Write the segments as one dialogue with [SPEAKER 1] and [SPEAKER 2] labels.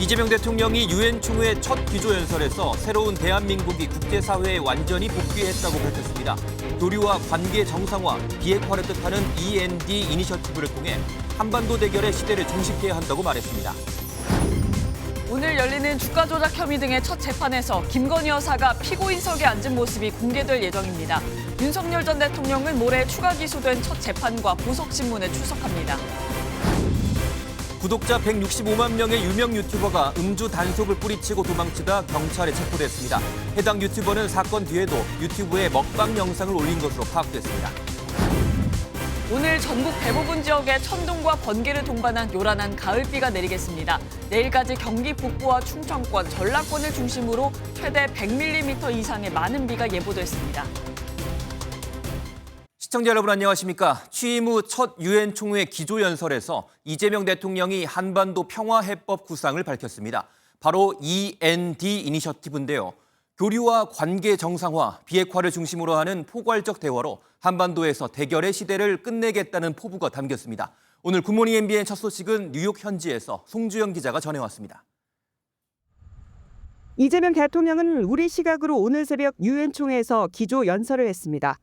[SPEAKER 1] 이재명 대통령이 유엔 총회 첫 기조연설에서 새로운 대한민국이 국제사회에 완전히 복귀했다고 밝혔습니다. 교류와 관계 정상화, 비핵화를 뜻하는 END 이니셔티브를 통해 한반도 대결의 시대를 종식해야 한다고 말했습니다.
[SPEAKER 2] 오늘 열리는 주가 조작 혐의 등의 첫 재판에서 김건희 여사가 피고인석에 앉은 모습이 공개될 예정입니다. 윤석열 전 대통령은 모레 추가 기소된 첫 재판과 보석신문에 출석합니다.
[SPEAKER 1] 구독자 165만 명의 유명 유튜버가 음주 단속을 뿌리치고 도망치다 경찰에 체포됐습니다. 해당 유튜버는 사건 뒤에도 유튜브에 먹방 영상을 올린 것으로 파악됐습니다.
[SPEAKER 2] 오늘 전국 대부분 지역에 천둥과 번개를 동반한 요란한 가을비가 내리겠습니다. 내일까지 경기 북부와 충청권, 전라권을 중심으로 최대 100mm 이상의 많은 비가 예보됐습니다.
[SPEAKER 1] 시청자 여러분 안녕하십니까? 취임 후 첫 유엔 총회 기조연설에서 이재명 대통령이 한반도 평화해법 구상을 밝혔습니다. 바로 END 이니셔티브인데요. 교류와 관계 정상화, 비핵화를 중심으로 하는 포괄적 대화로 한반도에서 대결의 시대를 끝내겠다는 포부가 담겼습니다. 오늘 굿모닝 MBN 첫 소식은 뉴욕 현지에서 송주영 기자가 전해왔습니다.
[SPEAKER 3] 이재명 대통령은 우리 시각으로 오늘 새벽 유엔 총회에서 기조 연설을 했습니다.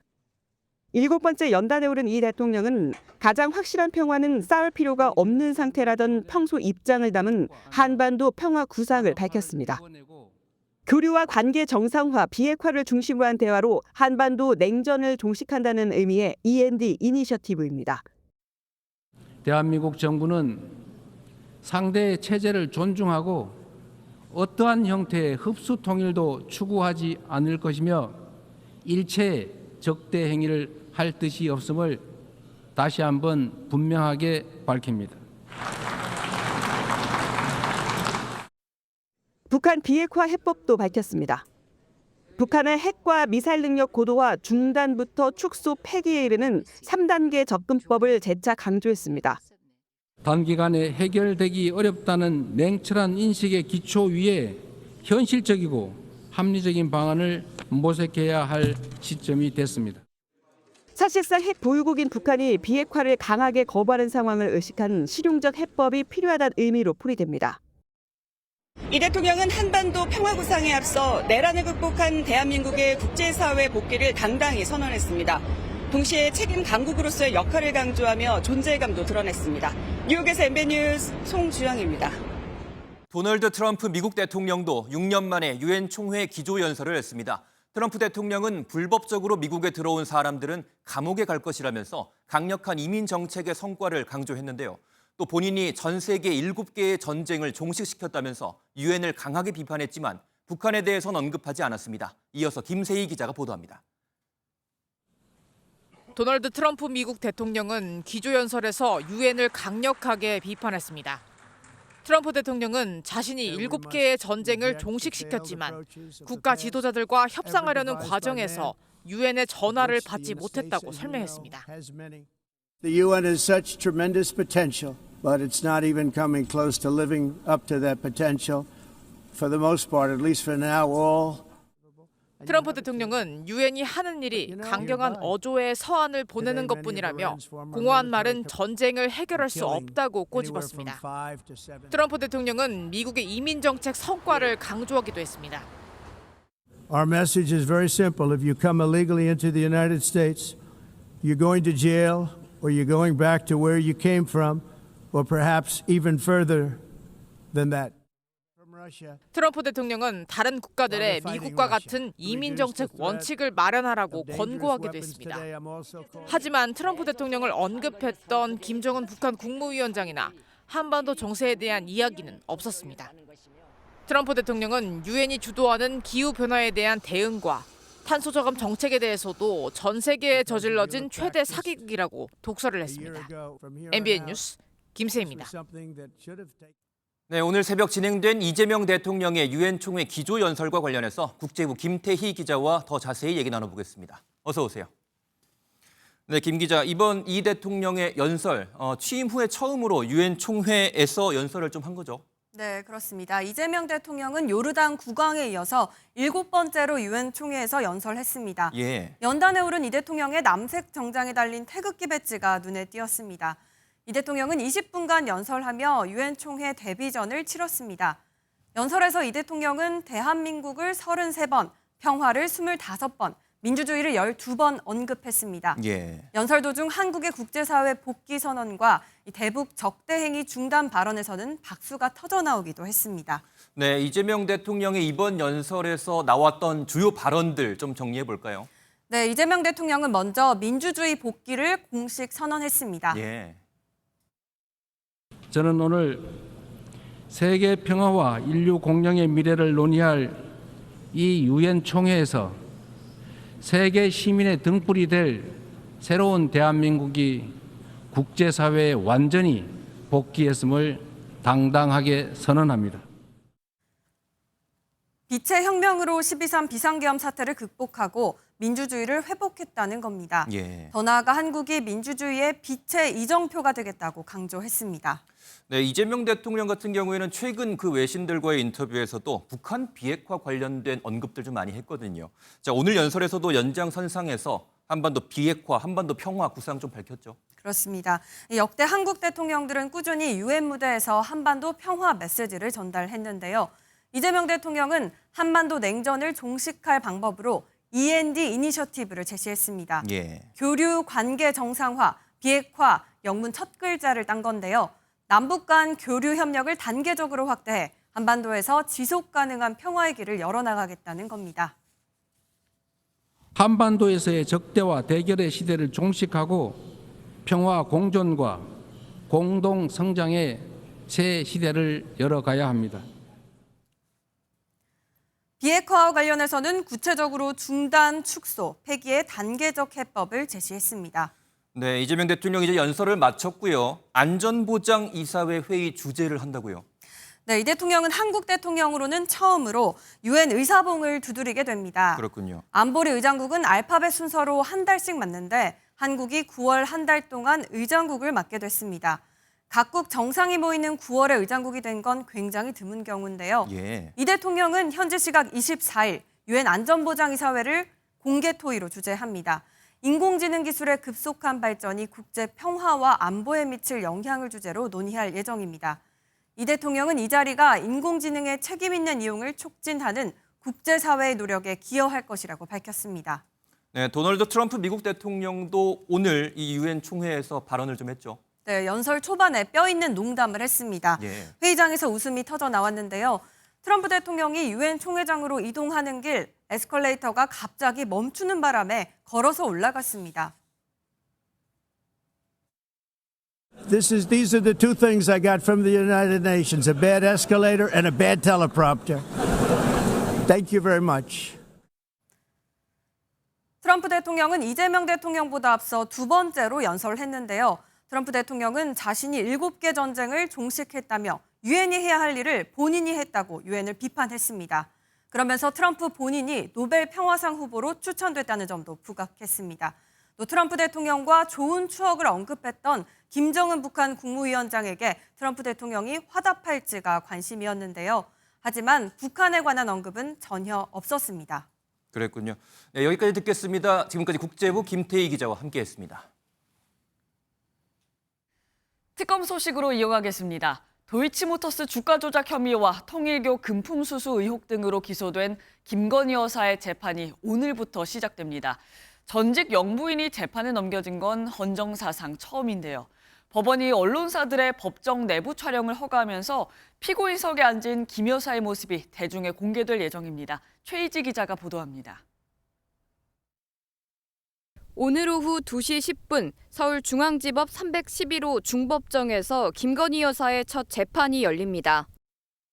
[SPEAKER 3] 7번째 연단에 오른 이 대통령은 가장 확실한 평화는 쌓을 필요가 없는 상태라던 평소 입장을 담은 한반도 평화 구상을 밝혔습니다. 교류와 관계 정상화, 비핵화를 중심으로 한 대화로 한반도 냉전을 종식한다는 의미의 END 이니셔티브입니다.
[SPEAKER 4] 대한민국 정부는 상대의 체제를 존중하고 어떠한 형태의 흡수 통일도 추구하지 않을 것이며 일체의 적대 행위를 할 뜻이 없음을 다시 한번 분명하게 밝힙니다.
[SPEAKER 3] 북한 비핵화 해법도 밝혔습니다. 북한의 핵과 미사일 능력 고도화 중단부터 축소 폐기에 이르는 3단계 접근법을 재차 강조했습니다.
[SPEAKER 4] 단기간에 해결되기 어렵다는 냉철한 인식의 기초 위에 현실적이고 합리적인 방안을 모색해야 할 시점이 됐습니다.
[SPEAKER 3] 사실상 핵 보유국인 북한이 비핵화를 강하게 거부하는 상황을 의식한 실용적 해법이 필요하다는 의미로 풀이됩니다.
[SPEAKER 5] 이 대통령은 한반도 평화 구상에 앞서 내란을 극복한 대한민국의 국제사회 복귀를 당당히 선언했습니다. 동시에 책임 강국으로서의 역할을 강조하며 존재감도 드러냈습니다. 뉴욕에서 MBN 뉴스 송주영입니다.
[SPEAKER 1] 도널드 트럼프 미국 대통령도 6년 만에 유엔 총회 기조연설을 했습니다. 트럼프 대통령은 불법적으로 미국에 들어온 사람들은 감옥에 갈 것이라면서 강력한 이민 정책의 성과를 강조했는데요. 또 본인이 전 세계 7개의 전쟁을 종식시켰다면서 유엔을 강하게 비판했지만 북한에 대해서는 언급하지 않았습니다. 이어서 김세희 기자가 보도합니다.
[SPEAKER 6] 도널드 트럼프 미국 대통령은 기조연설에서 유엔을 강력하게 비판했습니다. 트럼프 대통령은 자신이 7개의 전쟁을 종식시켰지만 국가 지도자들과 협상하려는 과정에서 유엔의 전화를 받지 못했다고 설명했습니다.
[SPEAKER 7] The UN has such tremendous potential, but it's not even coming close to living up to that potential. For the most part, at least for now, all
[SPEAKER 6] 트럼프 대통령은 유엔이 하는 일이 강경한 어조의 서한을 보내는 것뿐이라며 공허한 말은 전쟁을 해결할 수 없다고 꼬집었습니다. 트럼프 대통령은 미국의 이민 정책 성과를 강조하기도 했습니다.
[SPEAKER 7] our message is very simple. If you come illegally into the United States, you're going to jail or you're going back to where you came from, or perhaps even further than that.
[SPEAKER 6] 트럼프 대통령은 다른 국가들의 미국과 같은 이민 정책 원칙을 마련하라고 권고하기도 했습니다. 하지만 트럼프 대통령을 언급했던 김정은 북한 국무위원장이나 한반도 정세에 대한 이야기는 없었습니다. 트럼프 대통령은 유엔이 주도하는 기후변화에 대한 대응과 탄소 저감 정책에 대해서도 전 세계에 저질러진 최대 사기극이라고 독설을 했습니다. MBN 뉴스 김세희입니다.
[SPEAKER 1] 네, 오늘 새벽 진행된 이재명 대통령의 유엔 총회 기조연설과 관련해서 국제부 김태희 기자와 더 자세히 얘기 나눠보겠습니다. 어서 오세요. 네, 김 기자, 이번 이 대통령의 연설, 취임 후에 처음으로 유엔 총회에서 연설을 좀 한 거죠?
[SPEAKER 8] 네, 그렇습니다. 이재명 대통령은 요르단 국왕에 이어서 7번째로 유엔 총회에서 연설했습니다.
[SPEAKER 1] 예.
[SPEAKER 8] 연단에 오른 이 대통령의 남색 정장에 달린 태극기 배지가 눈에 띄었습니다. 이 대통령은 20분간 연설하며 유엔 총회 데뷔전을 치렀습니다. 연설에서 이 대통령은 대한민국을 33번, 평화를 25번, 민주주의를 12번 언급했습니다.
[SPEAKER 1] 예.
[SPEAKER 8] 연설 도중 한국의 국제사회 복귀 선언과 이 대북 적대행위 중단 발언에서는 박수가 터져나오기도 했습니다.
[SPEAKER 1] 네, 이재명 대통령의 이번 연설에서 나왔던 주요 발언들 좀 정리해 볼까요?
[SPEAKER 8] 네, 이재명 대통령은 먼저 민주주의 복귀를 공식 선언했습니다.
[SPEAKER 1] 예.
[SPEAKER 4] 저는 오늘 세계 평화와 인류 공영의 미래를 논의할 이 유엔 총회에서 세계 시민의 등불이 될 새로운 대한민국이 국제사회에 완전히 복귀했음을 당당하게 선언합니다.
[SPEAKER 8] 빛의 혁명으로 12.3 비상계엄 사태를 극복하고 민주주의를 회복했다는 겁니다.
[SPEAKER 1] 예.
[SPEAKER 8] 더 나아가 한국이 민주주의의 빛의 이정표가 되겠다고 강조했습니다.
[SPEAKER 1] 네, 이재명 대통령 같은 경우에는 최근 그 외신들과의 인터뷰에서도 북한 비핵화 관련된 언급들 좀 많이 했거든요. 자, 오늘 연설에서도 연장선상에서 한반도 비핵화, 한반도 평화 구상 좀 밝혔죠.
[SPEAKER 8] 그렇습니다. 역대 한국 대통령들은 꾸준히 유엔 무대에서 한반도 평화 메시지를 전달했는데요. 이재명 대통령은 한반도 냉전을 종식할 방법으로 END 이니셔티브를 제시했습니다.
[SPEAKER 1] 예.
[SPEAKER 8] 교류 관계 정상화, 비핵화, 영문 첫 글자를 딴 건데요. 남북 간 교류 협력을 단계적으로 확대해 한반도에서 지속 가능한 평화의 길을 열어나가겠다는 겁니다.
[SPEAKER 4] 한반도에서의 적대와 대결의 시대를 종식하고 평화 공존과 공동 성장의 새 시대를 열어가야 합니다.
[SPEAKER 8] 비핵화와 관련해서는 구체적으로 중단, 축소, 폐기의 단계적 해법을 제시했습니다.
[SPEAKER 1] 네, 이재명 대통령이 이제 연설을 마쳤고요. 안전보장이사회 회의 주재를 한다고요.
[SPEAKER 8] 네, 이 대통령은 한국 대통령으로는 처음으로 유엔 의사봉을 두드리게 됩니다.
[SPEAKER 1] 그렇군요.
[SPEAKER 8] 안보리 의장국은 알파벳 순서로 한 달씩 맡는데 한국이 9월 한 달 동안 의장국을 맡게 됐습니다. 각국 정상이 모이는 9월에 의장국이 된 건 굉장히 드문 경우인데요.
[SPEAKER 1] 예.
[SPEAKER 8] 이 대통령은 현지 시각 24일 유엔 안전보장이사회를 공개 토의로 주재합니다. 인공지능 기술의 급속한 발전이 국제 평화와 안보에 미칠 영향을 주제로 논의할 예정입니다. 이 대통령은 이 자리가 인공지능의 책임 있는 이용을 촉진하는 국제사회의 노력에 기여할 것이라고 밝혔습니다.
[SPEAKER 1] 네, 도널드 트럼프 미국 대통령도 오늘 이 유엔 총회에서 발언을 좀 했죠.
[SPEAKER 8] 네, 연설 초반에 뼈 있는 농담을 했습니다.
[SPEAKER 1] 예.
[SPEAKER 8] 회의장에서 웃음이 터져 나왔는데요. 트럼프 대통령이 유엔 총회장으로 이동하는 길 에스컬레이터가 갑자기 멈추는 바람에 걸어서 올라갔습니다.
[SPEAKER 7] These are the two things I got from the United Nations, a bad escalator and a bad teleprompter. Thank you very much.
[SPEAKER 8] 트럼프 대통령은 이재명 대통령보다 앞서 두 번째로 연설을 했는데요. 트럼프 대통령은 자신이 7개 전쟁을 종식했다며 유엔이 해야 할 일을 본인이 했다고 유엔을 비판했습니다. 그러면서 트럼프 본인이 노벨 평화상 후보로 추천됐다는 점도 부각했습니다. 또 트럼프 대통령과 좋은 추억을 언급했던 김정은 북한 국무위원장에게 트럼프 대통령이 화답할지가 관심이었는데요. 하지만 북한에 관한 언급은 전혀 없었습니다.
[SPEAKER 1] 그랬군요. 네, 여기까지 듣겠습니다. 지금까지 국제부 김태희 기자와 함께했습니다.
[SPEAKER 2] 특검 소식으로 이어가겠습니다. 도이치모터스 주가 조작 혐의와 통일교 금품 수수 의혹 등으로 기소된 김건희 여사의 재판이 오늘부터 시작됩니다. 전직 영부인이 재판에 넘겨진 건 헌정사상 처음인데요. 법원이 언론사들의 법정 내부 촬영을 허가하면서 피고인석에 앉은 김 여사의 모습이 대중에 공개될 예정입니다. 최희지 기자가 보도합니다.
[SPEAKER 9] 오늘 오후 2시 10분 서울중앙지법 311호 중법정에서 김건희 여사의 첫 재판이 열립니다.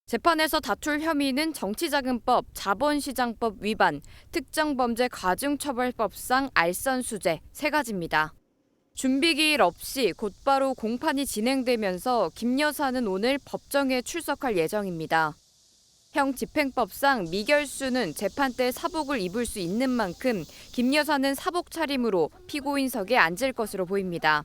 [SPEAKER 9] 재판에서 다툴 혐의는 정치자금법, 자본시장법 위반, 특정범죄 가중처벌법상 알선수재 3가지입니다. 준비기일 없이 곧바로 공판이 진행되면서 김 여사는 오늘 법정에 출석할 예정입니다. 형집행법상 미결수는 재판 때 사복을 입을 수 있는 만큼 김 여사는 사복 차림으로 피고인석에 앉을 것으로 보입니다.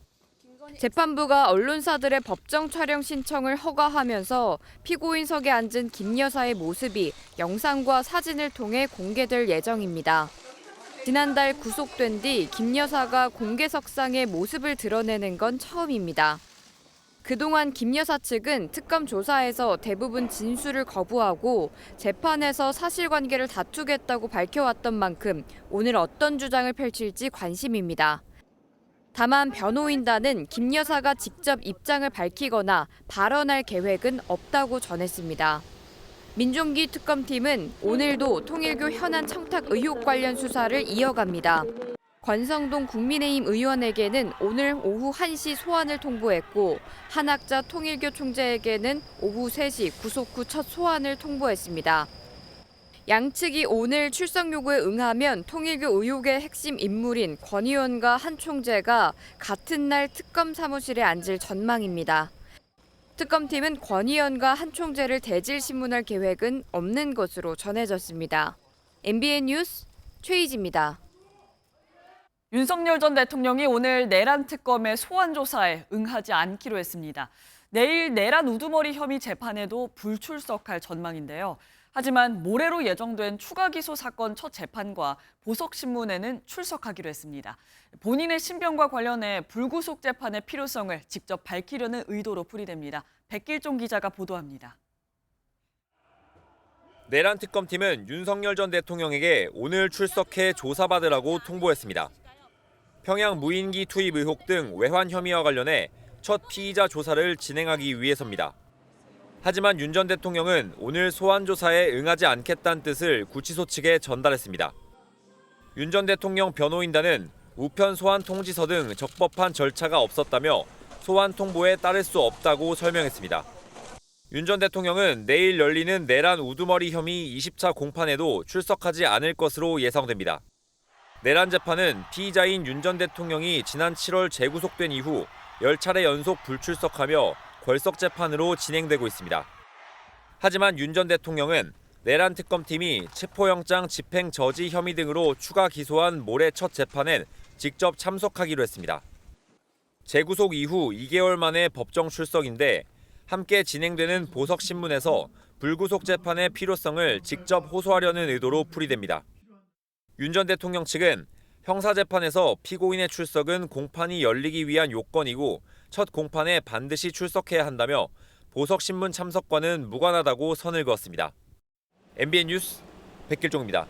[SPEAKER 9] 재판부가 언론사들의 법정 촬영 신청을 허가하면서 피고인석에 앉은 김 여사의 모습이 영상과 사진을 통해 공개될 예정입니다. 지난달 구속된 뒤 김 여사가 공개석상의 모습을 드러내는 건 처음입니다. 그동안 김 여사 측은 특검 조사에서 대부분 진술을 거부하고 재판에서 사실관계를 다투겠다고 밝혀왔던 만큼 오늘 어떤 주장을 펼칠지 관심입니다. 다만 변호인단은 김 여사가 직접 입장을 밝히거나 발언할 계획은 없다고 전했습니다. 민종기 특검팀은 오늘도 통일교 현안 청탁 의혹 관련 수사를 이어갑니다. 권성동 국민의힘 의원에게는 오늘 오후 1시 소환을 통보했고 한학자 통일교 총재에게는 오후 3시 구속 후 첫 소환을 통보했습니다. 양측이 오늘 출석 요구에 응하면 통일교 의혹의 핵심 인물인 권 의원과 한 총재가 같은 날 특검 사무실에 앉을 전망입니다. 특검팀은 권 의원과 한 총재를 대질 신문할 계획은 없는 것으로 전해졌습니다. MBN 뉴스 최희지입니다.
[SPEAKER 2] 윤석열 전 대통령이 오늘 내란 특검의 소환 조사에 응하지 않기로 했습니다. 내일 내란 우두머리 혐의 재판에도 불출석할 전망인데요. 하지만 모레로 예정된 추가 기소 사건 첫 재판과 보석신문에는 출석하기로 했습니다. 본인의 신병과 관련해 불구속 재판의 필요성을 직접 밝히려는 의도로 풀이됩니다. 백길종 기자가 보도합니다.
[SPEAKER 10] 내란 특검팀은 윤석열 전 대통령에게 오늘 출석해 조사받으라고 통보했습니다. 평양 무인기 투입 의혹 등 외환 혐의와 관련해 첫 피의자 조사를 진행하기 위해서입니다. 하지만 윤 전 대통령은 오늘 소환 조사에 응하지 않겠다는 뜻을 구치소 측에 전달했습니다. 윤 전 대통령 변호인단은 우편 소환 통지서 등 적법한 절차가 없었다며 소환 통보에 따를 수 없다고 설명했습니다. 윤 전 대통령은 내일 열리는 내란 우두머리 혐의 20차 공판에도 출석하지 않을 것으로 예상됩니다. 내란 재판은 피의자인 윤 전 대통령이 지난 7월 재구속된 이후 10차례 연속 불출석하며 걸석 재판으로 진행되고 있습니다. 하지만 윤 전 대통령은 내란 특검팀이 체포영장 집행 저지 혐의 등으로 추가 기소한 모레 첫 재판엔 직접 참석하기로 했습니다. 재구속 이후 2개월 만에 법정 출석인데 함께 진행되는 보석신문에서 불구속 재판의 필요성을 직접 호소하려는 의도로 풀이됩니다. 윤 전 대통령 측은 형사재판에서 피고인의 출석은 공판이 열리기 위한 요건이고 첫 공판에 반드시 출석해야 한다며 보석신문 참석과는 무관하다고 선을 그었습니다. MBN 뉴스 백길종입니다.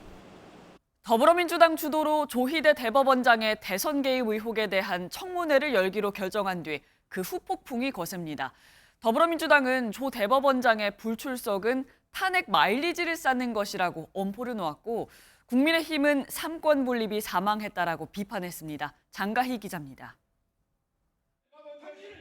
[SPEAKER 2] 더불어민주당 주도로 조희대 대법원장의 대선 개입 의혹에 대한 청문회를 열기로 결정한 뒤 그 후폭풍이 거셉니다. 더불어민주당은 조 대법원장의 불출석은 탄핵 마일리지를 쌓는 것이라고 엄포를 놓았고 국민의힘은 삼권 분립이 사망했다라고 비판했습니다. 장가희 기자입니다.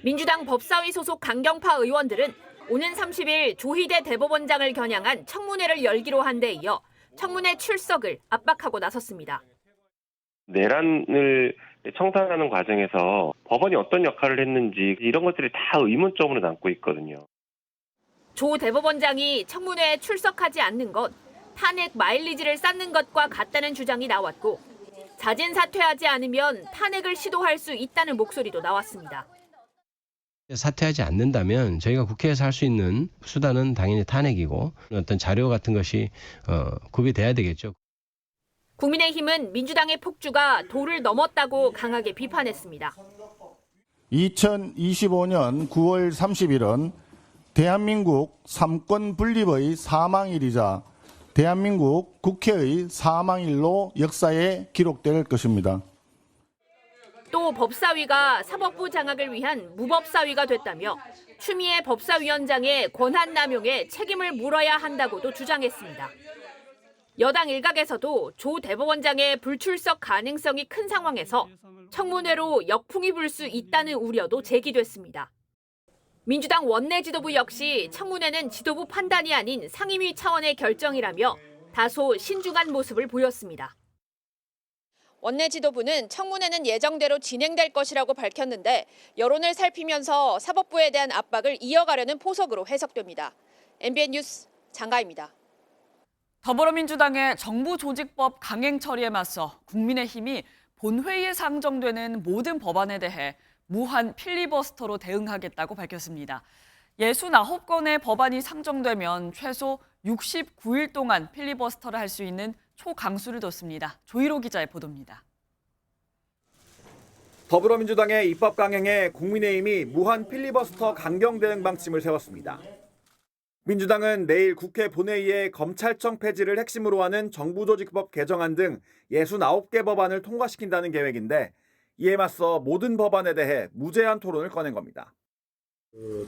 [SPEAKER 11] 민주당 법사위 소속 강경파 의원들은 오는 30일 조희대 대법원장을 겨냥한 청문회를 열기로 한 데 이어 청문회 출석을 압박하고 나섰습니다.
[SPEAKER 12] 내란을 청산하는 과정에서 법원이 어떤 역할을 했는지 이런 것들이 다 의문점으로 남고 있거든요.
[SPEAKER 11] 조 대법원장이 청문회에 출석하지 않는 것, 탄핵 마일리지를 쌓는 것과 같다는 주장이 나왔고 자진 사퇴하지 않으면 탄핵을 시도할 수 있다는 목소리도 나왔습니다.
[SPEAKER 13] 사퇴하지 않는다면 저희가 국회에서 할 수 있는 수단은 당연히 탄핵이고 어떤 자료 같은 것이 구비돼야 되겠죠.
[SPEAKER 11] 국민의힘은 민주당의 폭주가 도를 넘었다고 강하게 비판했습니다.
[SPEAKER 14] 2025년 9월 30일은 대한민국 삼권 분립의 사망일이자 대한민국 국회의 사망일로 역사에 기록될 것입니다.
[SPEAKER 11] 또 법사위가 사법부 장악을 위한 무법사위가 됐다며 추미애 법사위원장의 권한 남용에 책임을 물어야 한다고도 주장했습니다. 여당 일각에서도 조 대법원장의 불출석 가능성이 큰 상황에서 청문회로 역풍이 불 수 있다는 우려도 제기됐습니다. 민주당 원내 지도부 역시 청문회는 지도부 판단이 아닌 상임위 차원의 결정이라며 다소 신중한 모습을 보였습니다.
[SPEAKER 15] 원내 지도부는 청문회는 예정대로 진행될 것이라고 밝혔는데 여론을 살피면서 사법부에 대한 압박을 이어가려는 포석으로 해석됩니다. MBN 뉴스 장가입니다.
[SPEAKER 2] 더불어민주당의 정부조직법 강행 처리에 맞서 국민의힘이 본회의에 상정되는 모든 법안에 대해 무한 필리버스터로 대응하겠다고 밝혔습니다. 69건의 법안이 상정되면 최소 69일 동안 필리버스터를 할 수 있는 초강수를 뒀습니다. 조희로 기자의 보도입니다.
[SPEAKER 16] 더불어민주당의 입법 강행에 국민의힘이 무한 필리버스터 강경 대응 방침을 세웠습니다. 민주당은 내일 국회 본회의에 검찰청 폐지를 핵심으로 하는 정부조직법 개정안 등 69개 법안을 통과시킨다는 계획인데 이에 맞서 모든 법안에 대해 무제한 토론을 꺼낸 겁니다.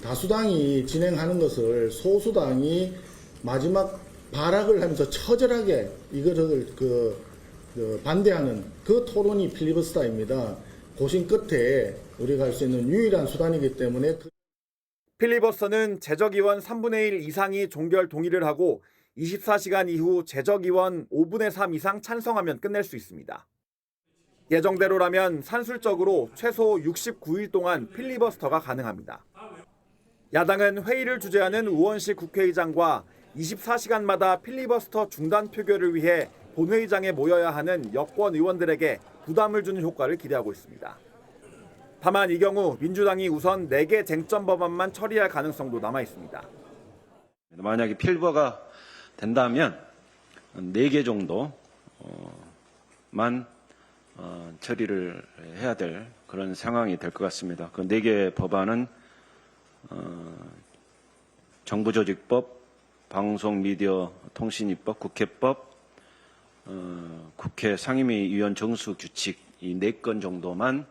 [SPEAKER 14] 다수당이 진행하는 것을 소수당이 마지막 발악을 하면서 처절하게 이거를 반대하는 그 토론이 필리버스터입니다. 고심 끝에 우리가 할 수 있는 유일한 수단이기 때문에
[SPEAKER 16] 필리버스터는 재적의원 3분의 1 이상이 종결 동의를 하고 24시간 이후 재적의원 5분의 3 이상 찬성하면 끝낼 수 있습니다. 예정대로라면 산술적으로 최소 69일 동안 필리버스터가 가능합니다. 야당은 회의를 주재하는 우원식 국회의장과 24시간마다 필리버스터 중단 표결을 위해 본회의장에 모여야 하는 여권 의원들에게 부담을 주는 효과를 기대하고 있습니다. 다만 이 경우 민주당이 우선 4개 쟁점 법안만 처리할 가능성도 남아 있습니다.
[SPEAKER 17] 만약에 필버가 된다면 4개 정도만 처리를 해야 될 그런 상황이 될 것 같습니다. 그 4개 법안은 정부조직법, 방송미디어통신입법, 국회법, 국회 상임위의원 정수규칙 이 4건 정도만.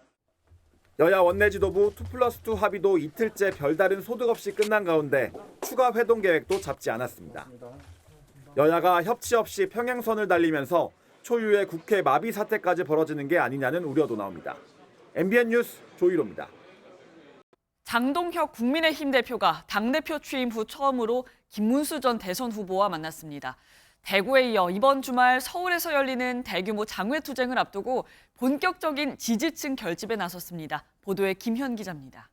[SPEAKER 16] 여야 원내지도부 2+2 합의도 이틀째 별다른 소득 없이 끝난 가운데 추가 회동 계획도 잡지 않았습니다. 여야가 협치 없이 평행선을 달리면서 초유의 국회 마비 사태까지 벌어지는 게 아니냐는 우려도 나옵니다. MBN 뉴스 조희로입니다.
[SPEAKER 2] 장동혁 국민의힘 대표가 당대표 취임 후 처음으로 김문수 전 대선 후보와 만났습니다. 대구에 이어 이번 주말 서울에서 열리는 대규모 장외투쟁을 앞두고 본격적인 지지층 결집에 나섰습니다. 보도에 김현 기자입니다.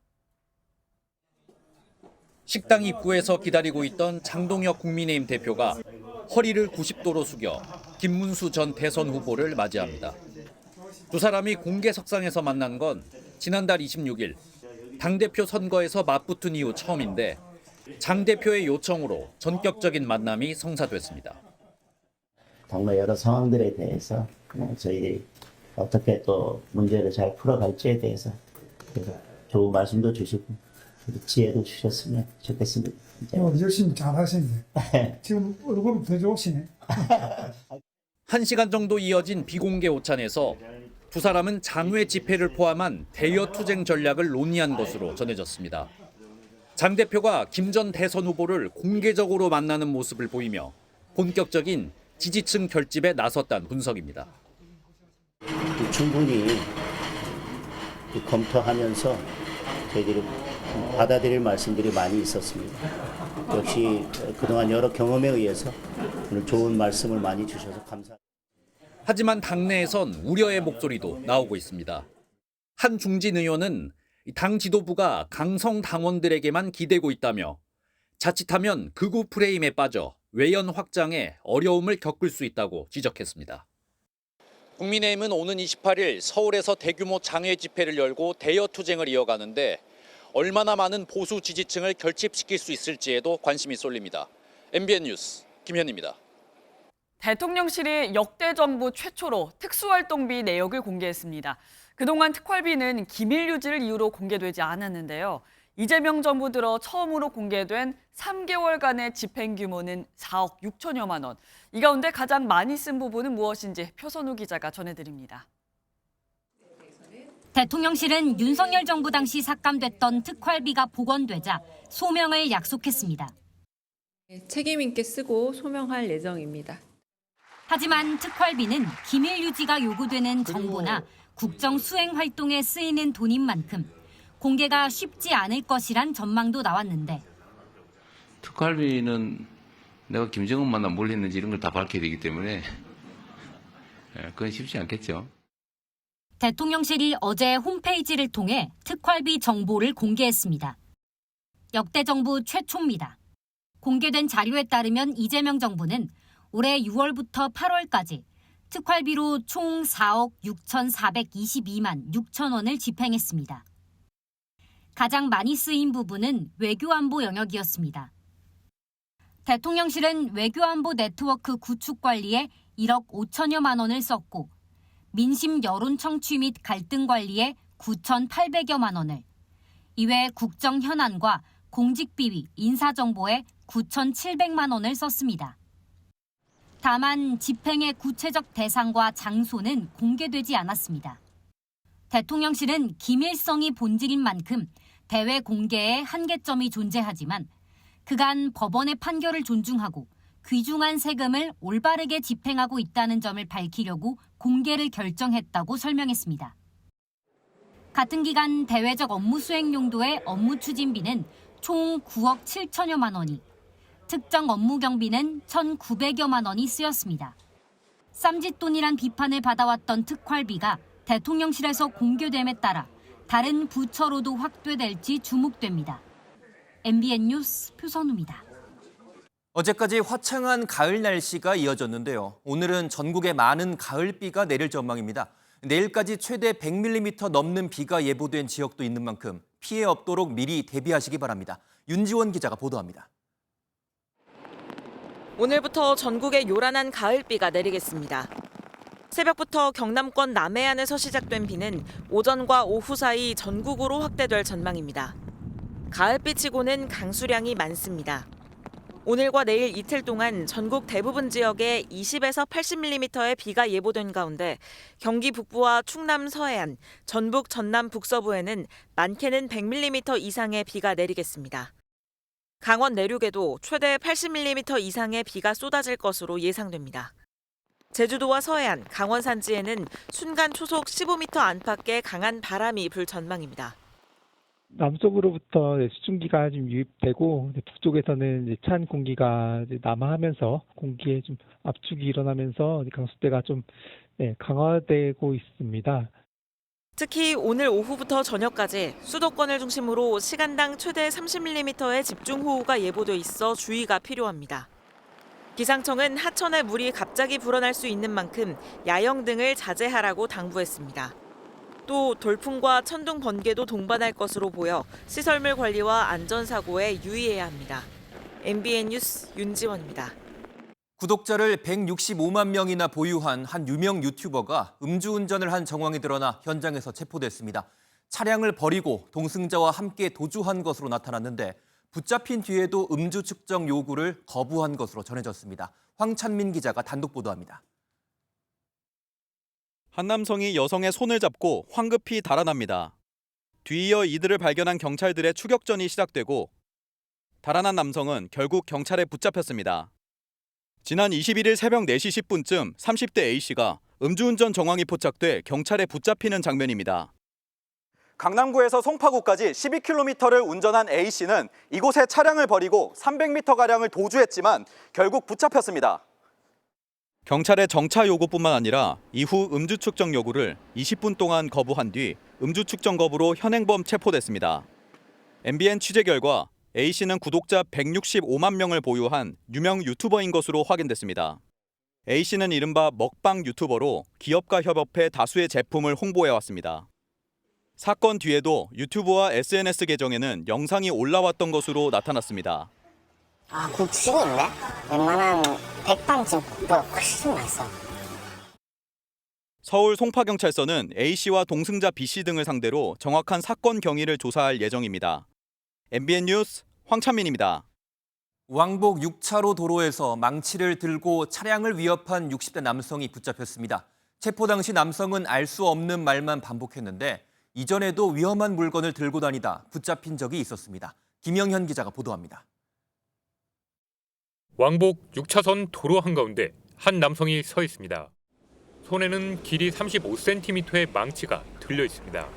[SPEAKER 18] 식당 입구에서 기다리고 있던 장동혁 국민의힘 대표가 허리를 90도로 숙여 김문수 전 대선 후보를 맞이합니다. 두 사람이 공개석상에서 만난 건 지난달 26일 당대표 선거에서 맞붙은 이후 처음인데 장 대표의 요청으로 전격적인 만남이 성사됐습니다.
[SPEAKER 19] 당내 여러 상황들에 대해서 저희들이 어떻게 또 문제를 잘 풀어갈지에 대해서 좋은 말씀도 주시고 지혜도 주셨으면 좋겠습니다.
[SPEAKER 20] 열심히 잘 하시네. 지금 얼굴이 더 좋으시네.
[SPEAKER 18] 1시간 정도 이어진 비공개 오찬에서 두 사람은 장외 집회를 포함한 대여 투쟁 전략을 논의한 것으로 전해졌습니다. 장 대표가 김 전 대선 후보를 공개적으로 만나는 모습을 보이며 본격적인 지지층 결집에 나섰다는 분석입니다.
[SPEAKER 19] 충분히 검토하면서 저희들이 받아들일 말씀들이 많이 있었습니다. 역시 그동안 여러 경험에 의해서 오늘 좋은 말씀을 많이 주셔서 감사합니다.
[SPEAKER 18] 하지만 당내에선 우려의 목소리도 나오고 있습니다. 한 중진 의원은 당 지도부가 강성 당원들에게만 기대고 있다며 자칫하면 극우 프레임에 빠져 외연 확장에 어려움을 겪을 수 있다고 지적했습니다. 국민의힘은 오는 28일 서울에서 대규모 장외 집회를 열고 대여 투쟁을 이어가는데 얼마나 많은 보수 지지층을 결집시킬 수 있을지에도 관심이 쏠립니다. MBN 뉴스 김현입니다.
[SPEAKER 2] 대통령실이 역대 정부 최초로 특수활동비 내역을 공개했습니다. 그동안 특활비는 기밀 유지를 이유로 공개되지 않았는데요. 이재명 정부 들어 처음으로 공개된 3개월간의 집행 규모는 4억 6천여만 원. 이 가운데 가장 많이 쓴 부분은 무엇인지 표선우 기자가 전해드립니다.
[SPEAKER 21] 대통령실은 윤석열 정부 당시 삭감됐던 특활비가 복원되자 소명을 약속했습니다.
[SPEAKER 22] 책임 있게 쓰고 소명할 예정입니다.
[SPEAKER 21] 하지만 특활비는 기밀 유지가 요구되는 정보나 국정 수행 활동에 쓰이는 돈인 만큼 공개가 쉽지 않을 것이란 전망도 나왔는데
[SPEAKER 23] 특활비는 내가 김정은 만나 뭘 했는지 이런 걸 다 밝혀야 되기 때문에 그건 쉽지 않겠죠.
[SPEAKER 21] 대통령실이 어제 홈페이지를 통해 특활비 정보를 공개했습니다. 역대 정부 최초입니다. 공개된 자료에 따르면 이재명 정부는 올해 6월부터 8월까지 특활비로 총 4억 6,422만 6천 원을 집행했습니다. 가장 많이 쓰인 부분은 외교안보 영역이었습니다. 대통령실은 외교안보 네트워크 구축 관리에 1억 5천여만 원을 썼고 민심 여론 청취 및 갈등 관리에 9,800여만 원을, 이외 국정 현안과 공직비위, 인사정보에 9,700만 원을 썼습니다. 다만 집행의 구체적 대상과 장소는 공개되지 않았습니다. 대통령실은 기밀성이 본질인 만큼 대외 공개에 한계점이 존재하지만 그간 법원의 판결을 존중하고 귀중한 세금을 올바르게 집행하고 있다는 점을 밝히려고 공개를 결정했다고 설명했습니다. 같은 기간 대외적 업무 수행 용도의 업무 추진비는 총 9억 7천여만 원이, 특정 업무 경비는 1,900여만 원이 쓰였습니다. 쌈짓돈이란 비판을 받아왔던 특활비가 대통령실에서 공개됨에 따라 다른 부처로도 확대될지 주목됩니다. MBN 뉴스 표선우입니다.
[SPEAKER 1] 어제까지 화창한 가을 날씨가 이어졌는데요. 오늘은 전국에 많은 가을비가 내릴 전망입니다. 내일까지 최대 100mm 넘는 비가 예보된 지역도 있는 만큼 피해 없도록 미리 대비하시기 바랍니다. 윤지원 기자가 보도합니다.
[SPEAKER 2] 오늘부터 전국에 요란한 가을비가 내리겠습니다. 새벽부터 경남권 남해안에서 시작된 비는 오전과 오후 사이 전국으로 확대될 전망입니다. 가을비치고는 강수량이 많습니다. 오늘과 내일 이틀 동안 전국 대부분 지역에 20에서 80mm의 비가 예보된 가운데 경기 북부와 충남 서해안, 전북 전남 북서부에는 많게는 100mm 이상의 비가 내리겠습니다. 강원 내륙에도 최대 80mm 이상의 비가 쏟아질 것으로 예상됩니다. 제주도와 서해안, 강원 산지에는 순간 초속 15m 안팎의 강한 바람이 불 전망입니다.
[SPEAKER 3] 남쪽으로부터 수증기가 좀 유입되고 북쪽에서는 이제 찬 공기가 남하하면서 공기에 좀 압축이 일어나면서 강수대가 좀 강화되고 있습니다.
[SPEAKER 2] 특히 오늘 오후부터 저녁까지 수도권을 중심으로 시간당 최대 30mm의 집중호우가 예보돼 있어 주의가 필요합니다. 기상청은 하천에 물이 갑자기 불어날 수 있는 만큼 야영 등을 자제하라고 당부했습니다. 또 돌풍과 천둥 번개도 동반할 것으로 보여 시설물 관리와 안전사고에 유의해야 합니다. MBN 뉴스 윤지원입니다.
[SPEAKER 1] 구독자를 165만 명이나 보유한 한 유명 유튜버가 음주운전을 한 정황이 드러나 현장에서 체포됐습니다. 차량을 버리고 동승자와 함께 도주한 것으로 나타났는데 붙잡힌 뒤에도 음주 측정 요구를 거부한 것으로 전해졌습니다. 황찬민 기자가 단독 보도합니다.
[SPEAKER 5] 한 남성이 여성의 손을 잡고 황급히 달아납니다. 뒤이어 이들을 발견한 경찰들의 추격전이 시작되고 달아난 남성은 결국 경찰에 붙잡혔습니다. 지난 21일 새벽 4시 10분쯤 30대 A씨가 음주운전 정황이 포착돼 경찰에 붙잡히는 장면입니다. 강남구에서 송파구까지 12km를 운전한 A씨는 이곳에 차량을 버리고 300m가량을 도주했지만 결국 붙잡혔습니다. 경찰의 정차 요구뿐만 아니라 이후 음주 측정 요구를 20분 동안 거부한 뒤 음주 측정 거부로 현행범 체포됐습니다. MBN 취재 결과 A씨는 구독자 165만 명을 보유한 유명 유튜버인 것으로 확인됐습니다. A씨는 이른바 먹방 유튜버로 기업과 협업해 다수의 제품을 홍보해왔습니다. 사건 뒤에도 유튜브와 SNS 계정에는 영상이 올라왔던 것으로 나타났습니다.
[SPEAKER 6] 그 주식인데? 웬만한 백방집보다 훨씬 맛있어.
[SPEAKER 5] 서울 송파경찰서는 A씨와 동승자 B씨 등을 상대로 정확한 사건 경위를 조사할 예정입니다. MBN 뉴스 황찬민입니다.
[SPEAKER 1] 왕복 6차로 도로에서 망치를 들고 차량을 위협한 60대 남성이 붙잡혔습니다. 체포 당시 남성은 알 수 없는 말만 반복했는데 이전에도 위험한 물건을 들고 다니다 붙잡힌 적이 있었습니다. 김영현 기자가 보도합니다.
[SPEAKER 24] 왕복 6차선 도로 한가운데 한 남성이 서 있습니다. 손에는 길이 35cm의 망치가 들려 있습니다.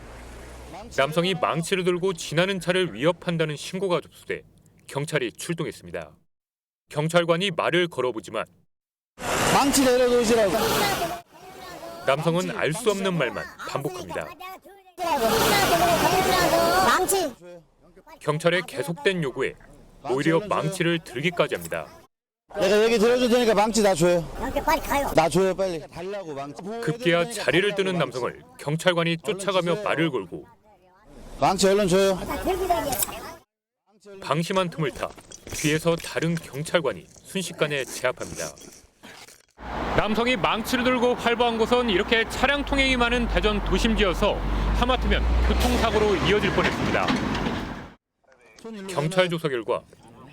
[SPEAKER 24] 남성이 망치를 들고 지나는 차를 위협한다는 신고가 접수돼 경찰이 출동했습니다. 경찰관이 말을 걸어보지만
[SPEAKER 25] 망치 내려놓으시라고.
[SPEAKER 24] 남성은 알 수 없는 말만 반복합니다.
[SPEAKER 6] 망치.
[SPEAKER 24] 경찰의 계속된 요구에 오히려 망치를 들기까지 합니다.
[SPEAKER 25] 내가 여기 들어줄 테니까 망치 나 줘요.
[SPEAKER 6] 빨리 가요.
[SPEAKER 25] 나 줘요 빨리. 달라고 망치.
[SPEAKER 24] 급기야 자리를 뜨는 남성을 경찰관이 쫓아가며 말을 걸고
[SPEAKER 25] 망치 얼른 줘요.
[SPEAKER 24] 방심한 틈을 타 뒤에서 다른 경찰관이 순식간에 제압합니다. 남성이 망치를 들고 활보한 곳은 이렇게 차량 통행이 많은 대전 도심지여서 하마터면 교통사고로 이어질 뻔했습니다. 경찰 조사 결과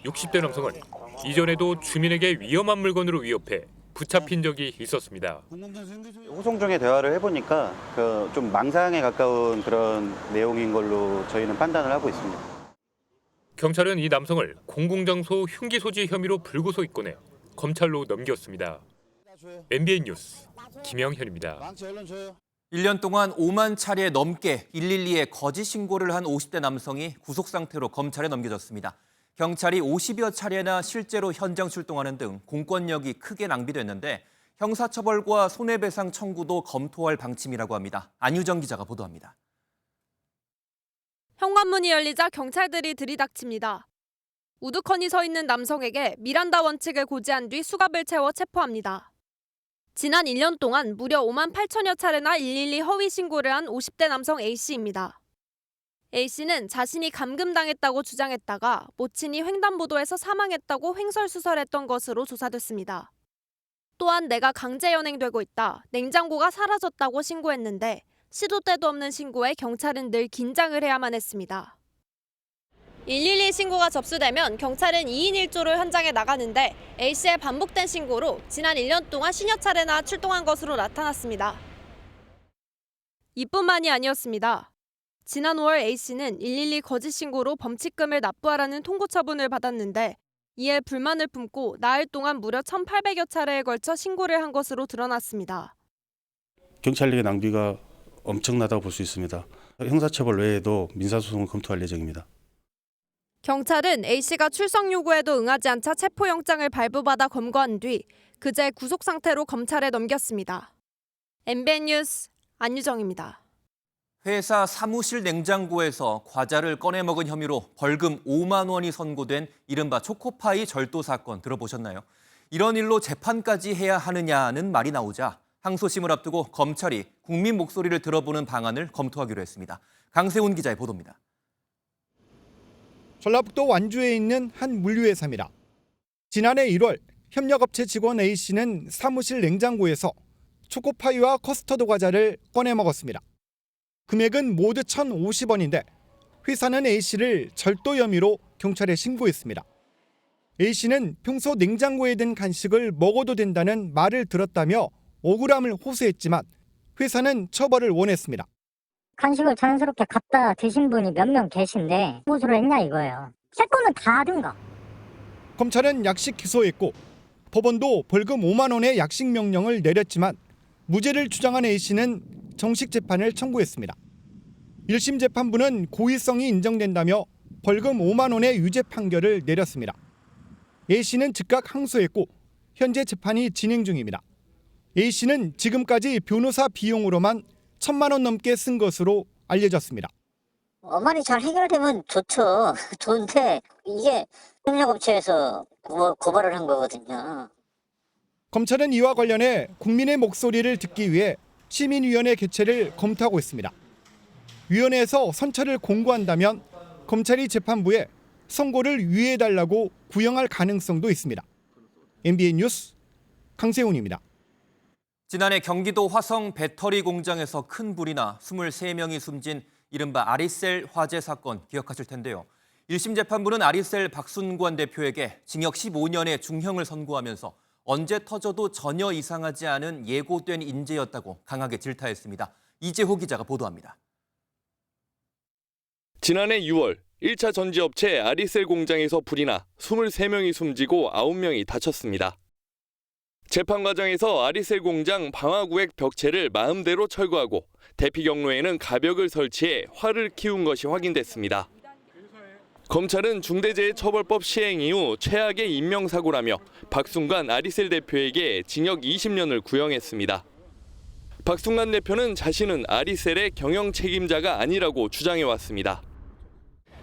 [SPEAKER 24] 60대 남성은 이전에도 주민에게 위험한 물건으로 위협해 붙잡힌 적이 있었습니다.
[SPEAKER 4] 호송 중에 대화를 해보니까 좀 망상에 가까운 그런 내용인 걸로 저희는 판단을 하고 있습니다.
[SPEAKER 24] 경찰은 이 남성을 공공장소 흉기 소지 혐의로 불구속 입건해 검찰로 넘겼습니다. MBN 뉴스 김영현입니다.
[SPEAKER 1] 1년 동안 5만 차례 넘게 112에 거짓 신고를 한 50대 남성이 구속 상태로 검찰에 넘겨졌습니다. 경찰이 50여 차례나 실제로 현장 출동하는 등 공권력이 크게 낭비됐는데 형사처벌과 손해배상 청구도 검토할 방침이라고 합니다. 안유정 기자가 보도합니다.
[SPEAKER 7] 현관문이 열리자 경찰들이 들이닥칩니다. 우두커니 서 있는 남성에게 미란다 원칙을 고지한 뒤 수갑을 채워 체포합니다. 지난 1년 동안 무려 5만 8천여 차례나 112 허위 신고를 한 50대 남성 A씨입니다. A씨는 자신이 감금당했다고 주장했다가 모친이 횡단보도에서 사망했다고 횡설수설했던 것으로 조사됐습니다. 또한 내가 강제 연행되고 있다, 냉장고가 사라졌다고 신고했는데 시도 때도 없는 신고에 경찰은 늘 긴장을 해야만 했습니다. 112 신고가 접수되면 경찰은 2인 1조로 현장에 나가는데 A씨의 반복된 신고로 지난 1년 동안 10여 차례나 출동한 것으로 나타났습니다. 이뿐만이 아니었습니다. 지난 5월 A씨는 112 거짓 신고로 범칙금을 납부하라는 통고 처분을 받았는데 이에 불만을 품고 나흘 동안 무려 1,800여 차례에 걸쳐 신고를 한 것으로 드러났습니다.
[SPEAKER 8] 경찰력의 낭비가 엄청나다고 볼 수 있습니다. 형사처벌 외에도 민사소송을 검토할 예정입니다.
[SPEAKER 7] 경찰은 A씨가 출석 요구에도 응하지 않자 체포영장을 발부받아 검거한 뒤 그제 구속 상태로 검찰에 넘겼습니다. MBN 뉴스 안유정입니다.
[SPEAKER 1] 회사 사무실 냉장고에서 과자를 꺼내 먹은 혐의로 벌금 5만 원이 선고된 이른바 초코파이 절도 사건 들어보셨나요? 이런 일로 재판까지 해야 하느냐는 말이 나오자 항소심을 앞두고 검찰이 국민 목소리를 들어보는 방안을 검토하기로 했습니다. 강세훈 기자의 보도입니다.
[SPEAKER 9] 전라북도 완주에 있는 한 물류회사입니다. 지난해 1월 협력업체 직원 A씨는 사무실 냉장고에서 초코파이와 커스터드 과자를 꺼내 먹었습니다. 금액은 모두 1,050원인데 회사는 A씨를 절도 혐의로 경찰에 신고했습니다. A씨는 평소 냉장고에 든 간식을 먹어도 된다는 말을 들었다며 억울함을 호소했지만 회사는 처벌을 원했습니다.
[SPEAKER 6] 간식을 자연스럽게 갖다 드신 분이 몇 명 계신데 무엇으로 했냐 이거예요. 제 거는 다 하든가.
[SPEAKER 9] 검찰은 약식 기소했고 법원도 벌금 5만 원의 약식 명령을 내렸지만 무죄를 주장한 A씨는 정식 재판을 청구했습니다. 1심 재판부는 고의성이 인정된다며 벌금 5만 원의 유죄 판결을 내렸습니다. A씨는 즉각 항소했고 현재 재판이 진행 중입니다. A씨는 지금까지 변호사 비용으로만 1,000만 원 넘게 쓴 것으로 알려졌습니다.
[SPEAKER 6] 엄연히 잘 해결되면 좋죠. 좋은데 이게 협력업체에서 고발을 한 거거든요.
[SPEAKER 9] 검찰은 이와 관련해 국민의 목소리를 듣기 위해 시민위원회 개최를 검토하고 있습니다. 위원회에서 선처를 공고한다면 검찰이 재판부에 선고를 유예해달라고 구형할 가능성도 있습니다. MBN 뉴스 강세훈입니다.
[SPEAKER 1] 지난해 경기도 화성 배터리 공장에서 큰 불이 나 23명이 숨진 이른바 아리셀 화재 사건 기억하실 텐데요. 1심 재판부는 아리셀 박순권 대표에게 징역 15년의 중형을 선고하면서 언제 터져도 전혀 이상하지 않은 예고된 인재였다고 강하게 질타했습니다. 이재호 기자가 보도합니다.
[SPEAKER 10] 지난해 6월 1차 전지업체 아리셀 공장에서 불이 나 23명이 숨지고 9명이 다쳤습니다. 재판 과정에서 아리셀 공장 방화구획 벽체를 마음대로 철거하고 대피 경로에는 가벽을 설치해 화를 키운 것이 확인됐습니다. 검찰은 중대재해처벌법 시행 이후 최악의 인명사고라며 박순관 아리셀 대표에게 징역 20년을 구형했습니다. 박순관 대표는 자신은 아리셀의 경영 책임자가 아니라고 주장해왔습니다.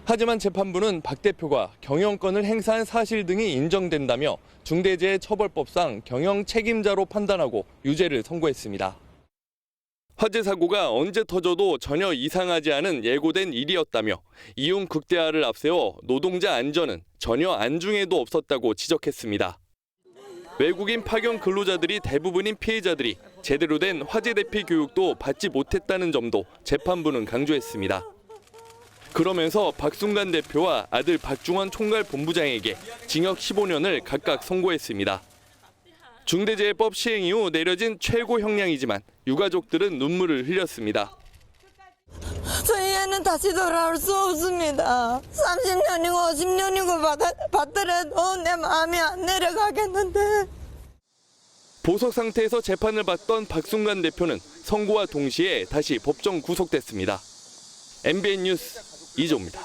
[SPEAKER 10] 하지만 재판부는 박 대표가 경영권을 행사한 사실 등이 인정된다며 중대재해처벌법상 경영 책임자로 판단하고 유죄를 선고했습니다. 화재 사고가 언제 터져도 전혀 이상하지 않은 예고된 일이었다며 이윤 극대화를 앞세워 노동자 안전은 전혀 안중에도 없었다고 지적했습니다. 외국인 파견 근로자들이 대부분인 피해자들이 제대로 된 화재 대피 교육도 받지 못했다는 점도 재판부는 강조했습니다. 그러면서 박순간 대표와 아들 박중원 총괄 본부장에게 징역 15년을 각각 선고했습니다. 중대재해법 시행 이후 내려진 최고 형량이지만 유가족들은 눈물을 흘렸습니다.
[SPEAKER 11] 저희 애는 다시 돌아올 수 없습니다. 30년이고 50년이고 받더라도 내 마음이 안 내려가겠는데.
[SPEAKER 10] 보석 상태에서 재판을 받던 박순간 대표는 선고와 동시에 다시 법정 구속됐습니다. MBN 뉴스 이조입니다.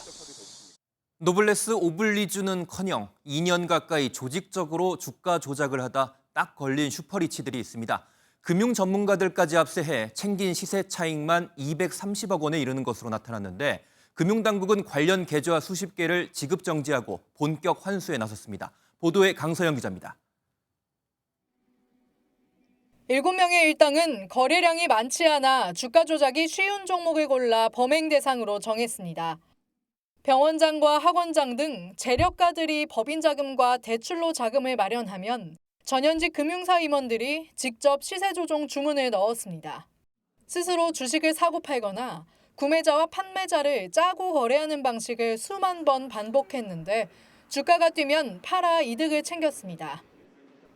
[SPEAKER 1] 노블레스 오블리주는커녕 2년 가까이 조직적으로 주가 조작을 하다 딱 걸린 슈퍼리치들이 있습니다. 금융 전문가들까지 합세해 챙긴 시세 차익만 230억 원에 이르는 것으로 나타났는데 금융당국은 관련 계좌 수십 개를 지급 정지하고 본격 환수에 나섰습니다. 보도에 강서영 기자입니다.
[SPEAKER 12] 7명의 일당은 거래량이 많지 않아 주가 조작이 쉬운 종목을 골라 범행 대상으로 정했습니다. 병원장과 학원장 등 재력가들이 법인 자금과 대출로 자금을 마련하면 전현직 금융사 임원들이 직접 시세 조정 주문을 넣었습니다. 스스로 주식을 사고 팔거나 구매자와 판매자를 짜고 거래하는 방식을 수만 번 반복했는데 주가가 뛰면 팔아 이득을 챙겼습니다.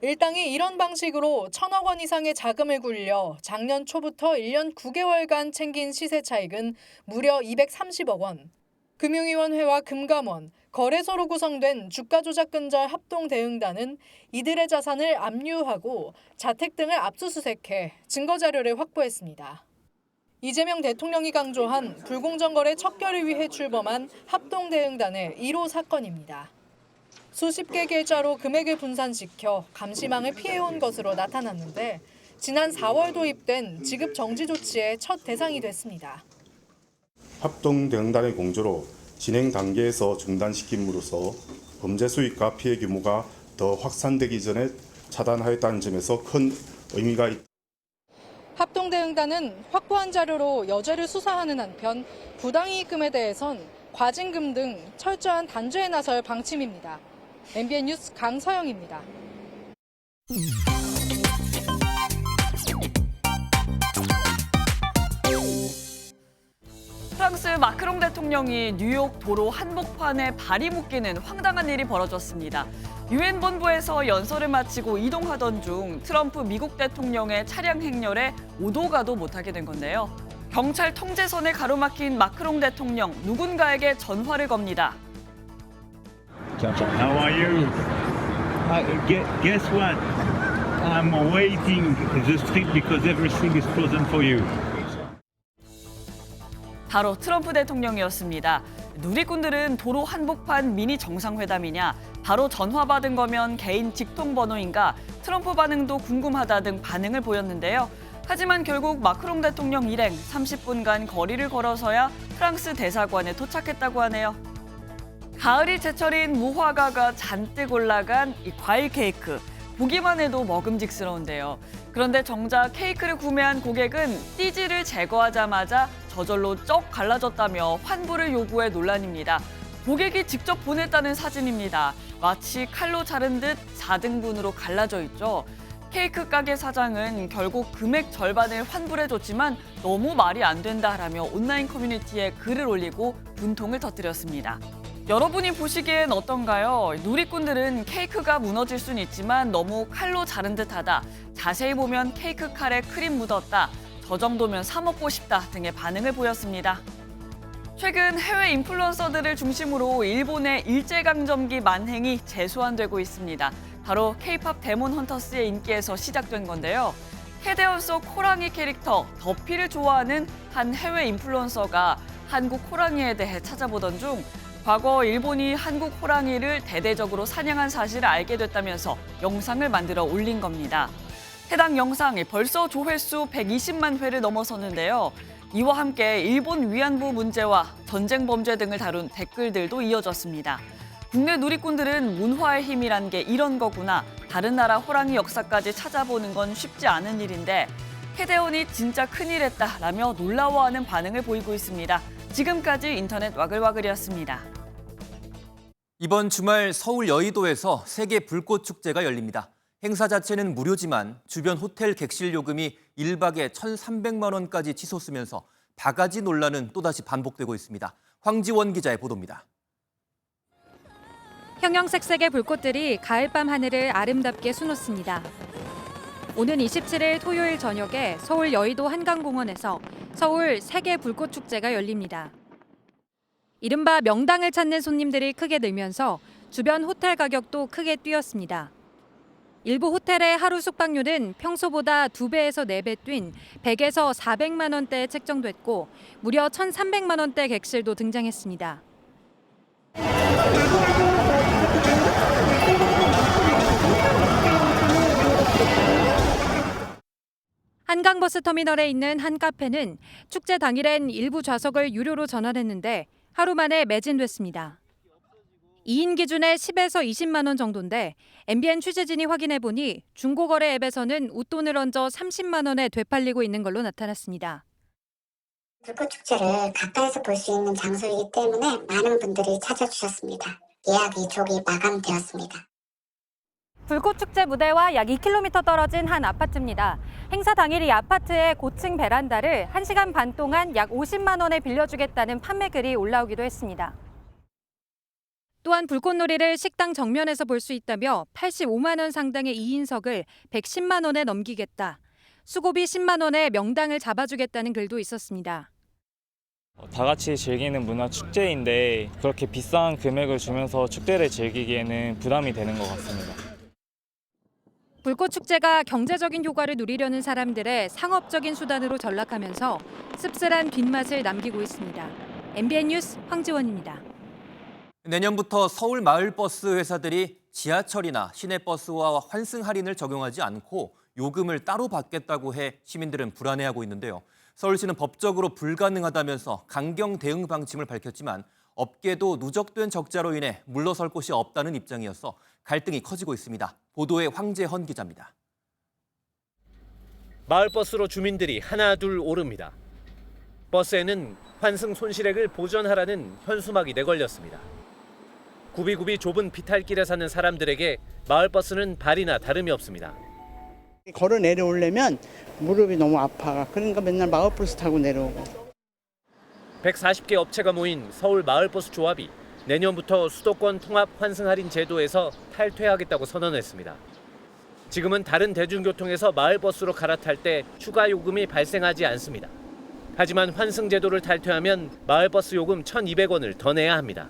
[SPEAKER 12] 일당이 이런 방식으로 1,000억 원 이상의 자금을 굴려 작년 초부터 1년 9개월간 챙긴 시세 차익은 무려 230억 원. 금융위원회와 금감원, 거래소로 구성된 주가조작근절 합동대응단은 이들의 자산을 압류하고 자택 등을 압수수색해 증거자료를 확보했습니다. 이재명 대통령이 강조한 불공정 거래 척결을 위해 출범한 합동대응단의 1호 사건입니다. 수십 개 계좌로 금액을 분산시켜 감시망을 피해온 것으로 나타났는데 지난 4월 도입된 지급 정지 조치의 첫 대상이 됐습니다.
[SPEAKER 13] 합동대응단의 공조로 진행 단계에서 중단시킴으로써 범죄 수익과 피해 규모가 더 확산되기 전에 차단하였다는 점에서 큰 의미가 있다.
[SPEAKER 12] 합동대응단은 확보한 자료로 여죄를 수사하는 한편 부당이익금에 대해선 과징금 등 철저한 단죄에 나설 방침입니다. MBN 뉴스 강서영입니다.
[SPEAKER 2] 프랑스 마크롱 대통령이 뉴욕 도로 한복판에 발이 묶이는 황당한 일이 벌어졌습니다. 유엔 본부에서 연설을 마치고 이동하던 중 트럼프 미국 대통령의 차량 행렬에 오도 가도 못하게 된 건데요. 경찰 통제선에 가로막힌 마크롱 대통령, 누군가에게 전화를 겁니다.
[SPEAKER 14] How are you? Guess what? I'm waiting the street because everything is frozen for you.
[SPEAKER 2] 바로 트럼프 대통령이었습니다. 누리꾼들은 도로 한복판 미니 정상회담이냐, 바로 전화 받은 거면 개인 직통 번호인가, 트럼프 반응도 궁금하다 등 반응을 보였는데요. 하지만 결국 마크롱 대통령 일행 30분간 거리를 걸어서야 프랑스 대사관에 도착했다고 하네요. 가을이 제철인 무화과가 잔뜩 올라간 이 과일 케이크. 보기만 해도 먹음직스러운데요. 그런데 정작 케이크를 구매한 고객은 띠지를 제거하자마자 저절로 쩍 갈라졌다며 환불을 요구해 논란입니다. 고객이 직접 보냈다는 사진입니다. 마치 칼로 자른 듯 4등분으로 갈라져 있죠. 케이크 가게 사장은 결국 금액 절반을 환불해줬지만 너무 말이 안 된다라며 온라인 커뮤니티에 글을 올리고 분통을 터뜨렸습니다. 여러분이 보시기엔 어떤가요? 누리꾼들은 케이크가 무너질 순 있지만 너무 칼로 자른 듯하다. 자세히 보면 케이크 칼에 크림 묻었다. 저 정도면 사 먹고 싶다 등의 반응을 보였습니다. 최근 해외 인플루언서들을 중심으로 일본의 일제강점기 만행이 재소환되고 있습니다. 바로 K-팝 데몬 헌터스의 인기에서 시작된 건데요. 캐데온 속 호랑이 캐릭터 더피를 좋아하는 한 해외 인플루언서가 한국 호랑이에 대해 찾아보던 중 과거 일본이 한국 호랑이를 대대적으로 사냥한 사실을 알게 됐다면서 영상을 만들어 올린 겁니다. 해당 영상이 벌써 조회수 120만 회를 넘어섰는데요. 이와 함께 일본 위안부 문제와 전쟁 범죄 등을 다룬 댓글들도 이어졌습니다. 국내 누리꾼들은 문화의 힘이란 게 이런 거구나. 다른 나라 호랑이 역사까지 찾아보는 건 쉽지 않은 일인데 캐데온이 진짜 큰일 했다라며 놀라워하는 반응을 보이고 있습니다. 지금까지 인터넷 와글와글이었습니다.
[SPEAKER 1] 이번 주말 서울 여의도에서 세계 불꽃 축제가 열립니다. 행사 자체는 무료지만 주변 호텔 객실 요금이 1박에 1,300만 원까지 치솟으면서 바가지 논란은 또다시 반복되고 있습니다. 황지원 기자의 보도입니다.
[SPEAKER 15] 형형색색의 불꽃들이 가을밤 하늘을 아름답게 수놓습니다. 오는 27일 토요일 저녁에 서울 여의도 한강공원에서 서울 세계 불꽃 축제가 열립니다. 이른바 명당을 찾는 손님들이 크게 늘면서 주변 호텔 가격도 크게 뛰었습니다. 일부 호텔의 하루 숙박료는 평소보다 2배에서 4배 뛴 100에서 400만 원대에 책정됐고 무려 1,300만 원대 객실도 등장했습니다. 한강버스터미널에 있는 한 카페는 축제 당일엔 일부 좌석을 유료로 전환했는데 하루 만에 매진됐습니다. 2인 기준에 10에서 20만 원 정도인데 MBN 취재진이 확인해보니 중고거래 앱에서는 웃돈을 얹어 30만 원에 되팔리고 있는 걸로 나타났습니다.
[SPEAKER 6] 불꽃축제를 가까이서 볼 수 있는 장소이기 때문에 많은 분들이 찾아주셨습니다. 예약이 조기 마감되었습니다. 불꽃축제 무대와 약 2km 떨어진 한 아파트입니다. 행사 당일 이 아파트의 고층 베란다를 1시간 반 동안 약 50만 원에 빌려주겠다는 판매글이 올라오기도 했습니다. 또한 불꽃놀이를 식당 정면에서 볼 수 있다며 85만 원 상당의 2인석을 110만 원에 넘기겠다. 수고비 10만 원에 명당을 잡아주겠다는 글도 있었습니다.
[SPEAKER 16] 다 같이 즐기는 문화 축제인데 그렇게 비싼 금액을 주면서 축제를 즐기기에는 부담이 되는 것 같습니다.
[SPEAKER 15] 불꽃축제가 경제적인 효과를 누리려는 사람들의 상업적인 수단으로 전락하면서 씁쓸한 뒷맛을 남기고 있습니다. MBN 뉴스 황지원입니다.
[SPEAKER 1] 내년부터 서울 마을버스 회사들이 지하철이나 시내버스와 환승 할인을 적용하지 않고 요금을 따로 받겠다고 해 시민들은 불안해하고 있는데요. 서울시는 법적으로 불가능하다면서 강경 대응 방침을 밝혔지만 업계도 누적된 적자로 인해 물러설 곳이 없다는 입장이어서 갈등이 커지고 있습니다. 보도에 황재헌 기자입니다.
[SPEAKER 17] 마을버스로 주민들이 하나둘 오릅니다. 버스에는 환승 손실액을 보전하라는 현수막이 내걸렸습니다. 굽이굽이 좁은 비탈길에 사는 사람들에게 마을버스는 발이나 다름이 없습니다.
[SPEAKER 19] 걸어 내려오려면 무릎이 너무 아파. 그러니까 맨날 마을버스 타고 내려오고.
[SPEAKER 17] 140개 업체가 모인 서울 마을버스 조합이 내년부터 수도권 통합 환승 할인 제도에서 탈퇴하겠다고 선언했습니다. 지금은 다른 대중교통에서 마을버스로 갈아탈 때 추가 요금이 발생하지 않습니다. 하지만 환승 제도를 탈퇴하면 마을버스 요금 1,200원을 더 내야 합니다.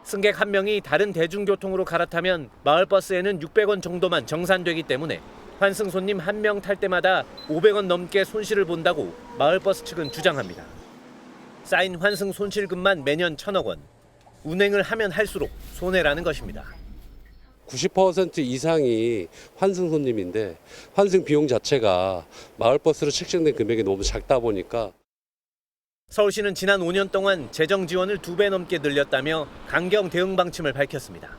[SPEAKER 17] 승객 한 명이 다른 대중교통으로 갈아타면 마을버스에는 600원 정도만 정산되기 때문에 환승 손님 한 명 탈 때마다 500원 넘게 손실을 본다고 마을버스 측은 주장합니다. 쌓인 환승 손실금만 매년 1,000억 원. 운행을 하면 할수록 손해라는 것입니다.
[SPEAKER 20] 90% 이상이 환승 손님인데 환승 비용 자체가 마을버스로 책정된 금액이 너무 작다 보니까
[SPEAKER 17] 서울시는 지난 5년 동안 재정 지원을 2배 넘게 늘렸다며 강경 대응 방침을 밝혔습니다.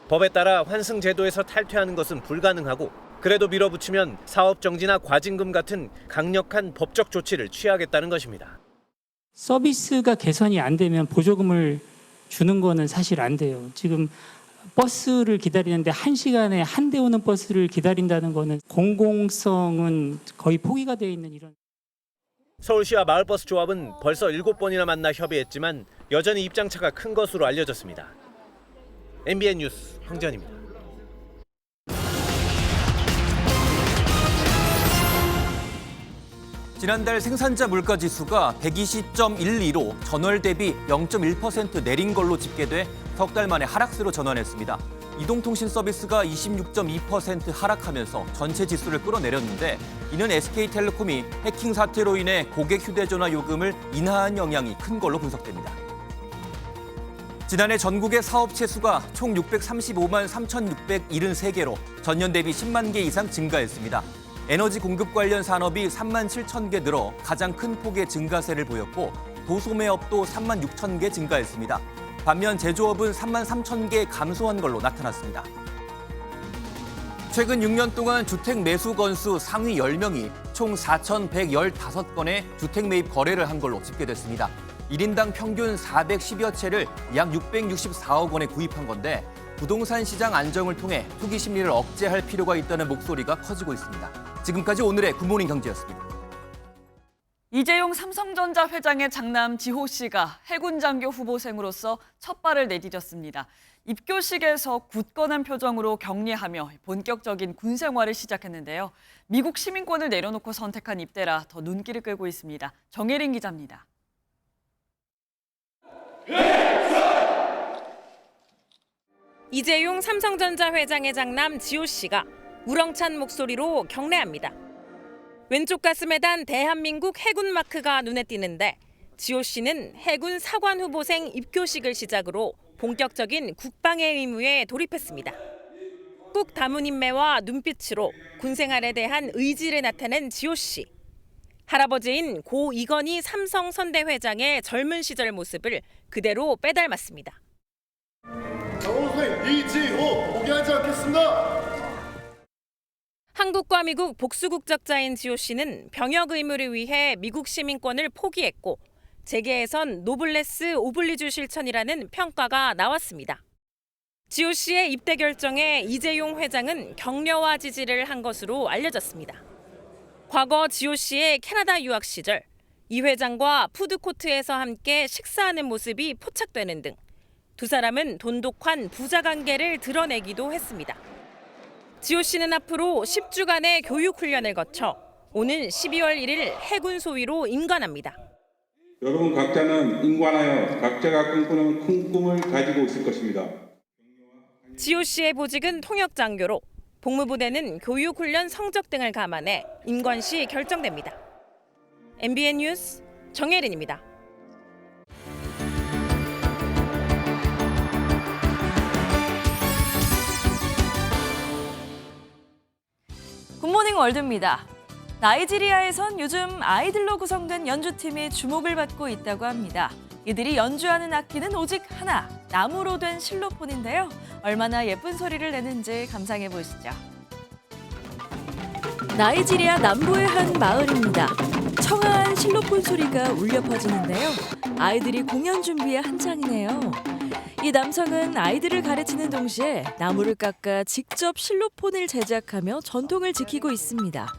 [SPEAKER 17] 법에 따라 환승 제도에서 탈퇴하는 것은 불가능하고 그래도 밀어붙이면 사업 정지나 과징금 같은 강력한 법적 조치를 취하겠다는 것입니다.
[SPEAKER 26] 서비스가 개선이 안 되면 보조금을 주는 거는 사실 안 돼요. 지금 버스를 기다리는데 1시간에 한 대 오는 버스를 기다린다는 거는 공공성은 거의 포기가 되어 있는 이런.
[SPEAKER 17] 서울시와 마을버스 조합은 벌써 7번이나 만나 협의했지만 여전히 입장차가 큰 것으로 알려졌습니다. MBN 뉴스 황재헌입니다.
[SPEAKER 1] 지난달 생산자 물가지수가 120.12로 전월 대비 0.1% 내린 걸로 집계돼 석 달 만에 하락세로 전환했습니다. 이동통신 서비스가 26.2% 하락하면서 전체 지수를 끌어내렸는데 이는 SK텔레콤이 해킹 사태로 인해 고객 휴대전화 요금을 인하한 영향이 큰 걸로 분석됩니다. 지난해 전국의 사업체 수가 총 635만 3,673개로 전년 대비 10만 개 이상 증가했습니다. 에너지 공급 관련 산업이 3만 7천 개 늘어 가장 큰 폭의 증가세를 보였고 도소매업도 3만 6천 개 증가했습니다. 반면 제조업은 3만 3천 개 감소한 걸로 나타났습니다. 최근 6년 동안 주택 매수 건수 상위 10명이 총 4,115건의 주택 매입 거래를 한 걸로 집계됐습니다. 1인당 평균 410여 채를 약 664억 원에 구입한 건데 부동산 시장 안정을 통해 투기 심리를 억제할 필요가 있다는 목소리가 커지고 있습니다. 지금까지 오늘의 굿모닝 경제였습니다.
[SPEAKER 2] 이재용 삼성전자 회장의 장남 지호 씨가 해군 장교 후보생으로서 첫 발을 내디뎠습니다. 입교식에서 굳건한 표정으로 격리하며 본격적인 군 생활을 시작했는데요. 미국 시민권을 내려놓고 선택한 입대라 더 눈길을 끌고 있습니다. 정혜린 기자입니다.
[SPEAKER 3] 이재용 삼성전자 회장의 장남 지호 씨가 우렁찬 목소리로 경례합니다. 왼쪽 가슴에 단 대한민국 해군 마크가 눈에 띄는데 지호 씨는 해군 사관 후보생 입교식을 시작으로 본격적인 국방의 의무에 돌입했습니다. 꾹 담은 인매와 눈빛으로 군 생활에 대한 의지를 나타낸 지호 씨. 할아버지인 고 이건희 삼성 선대 회장의 젊은 시절 모습을 그대로 빼닮았습니다.
[SPEAKER 5] 장호생 이지호 포기하지 않겠습니다.
[SPEAKER 3] 한국과 미국 복수국적자인 지호 씨는 병역 의무를 위해 미국 시민권을 포기했고 재계에선 노블레스 오블리주 실천이라는 평가가 나왔습니다. 지호 씨의 입대 결정에 이재용 회장은 격려와 지지를 한 것으로 알려졌습니다. 과거 지호 씨의 캐나다 유학 시절 이 회장과 푸드코트에서 함께 식사하는 모습이 포착되는 등 두 사람은 돈독한 부자 관계를 드러내기도 했습니다. 지호 씨는 앞으로 10주간의 교육 훈련을 거쳐 오는 12월 1일 해군 소위로 임관합니다.
[SPEAKER 18] 여러분 각자는 임관하여 각자가 꿈꾸는 큰 꿈을 가지고 있을 것입니다.
[SPEAKER 3] 지호 씨의 보직은 통역장교로 복무부대는 교육훈련 성적 등을 감안해 임관 시 결정됩니다. MBN 뉴스 정혜린입니다.
[SPEAKER 2] 굿모닝 월드입니다. 나이지리아에선 요즘 아이들로 구성된 연주팀이 주목을 받고 있다고 합니다. 이들이 연주하는 악기는 오직 하나, 나무로 된 실로폰인데요. 얼마나 예쁜 소리를 내는지 감상해 보시죠. 나이지리아 남부의 한 마을입니다. 청아한 실로폰 소리가 울려 퍼지는데요. 아이들이 공연 준비에 한창이네요. 이 남성은 아이들을 가르치는 동시에 나무를 깎아 직접 실로폰을 제작하며 전통을 지키고 있습니다.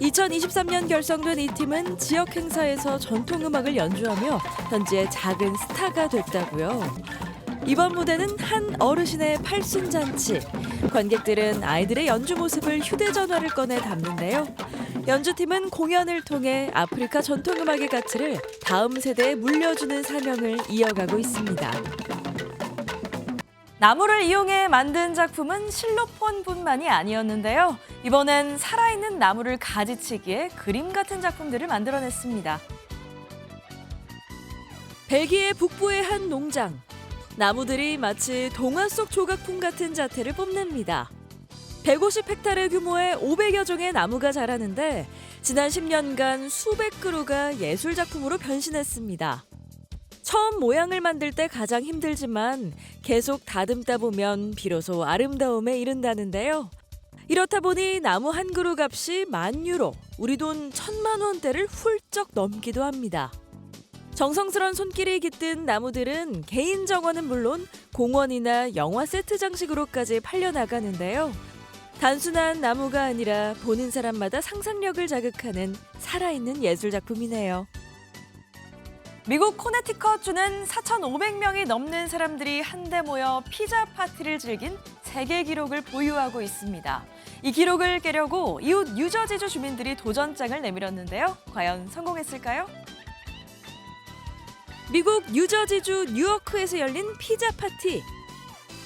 [SPEAKER 2] 2023년 결성된 이 팀은 지역 행사에서 전통음악을 연주하며 현재 작은 스타가 됐다고요. 이번 무대는 한 어르신의 팔순잔치. 관객들은 아이들의 연주 모습을 휴대전화를 꺼내 담는데요. 연주팀은 공연을 통해 아프리카 전통음악의 가치를 다음 세대에 물려주는 사명을 이어가고 있습니다. 나무를 이용해 만든 작품은 실로폰뿐만이 아니었는데요. 이번엔 살아있는 나무를 가지치기에 그림 같은 작품들을 만들어냈습니다. 벨기에 북부의 한 농장. 나무들이 마치 동화 속 조각품 같은 자태를 뽐냅니다. 150헥타르 규모의 500여 종의 나무가 자라는데 지난 10년간 수백 그루가 예술작품으로 변신했습니다. 처음 모양을 만들 때 가장 힘들지만 계속 다듬다 보면 비로소 아름다움에 이른다는데요. 이렇다 보니 나무 한 그루 값이 10,000유로, 우리 돈 1,000만 원대를 훌쩍 넘기도 합니다. 정성스런 손길이 깃든 나무들은 개인 정원은 물론 공원이나 영화 세트 장식으로까지 팔려나가는데요. 단순한 나무가 아니라 보는 사람마다 상상력을 자극하는 살아있는 예술작품이네요. 미국 코네티컷주는 4,500명이 넘는 사람들이 한데 모여 피자 파티를 즐긴 세계 기록을 보유하고 있습니다. 이 기록을 깨려고 이웃 뉴저지주 주민들이 도전장을 내밀었는데요. 과연 성공했을까요? 미국 뉴저지주 뉴어크에서 열린 피자 파티.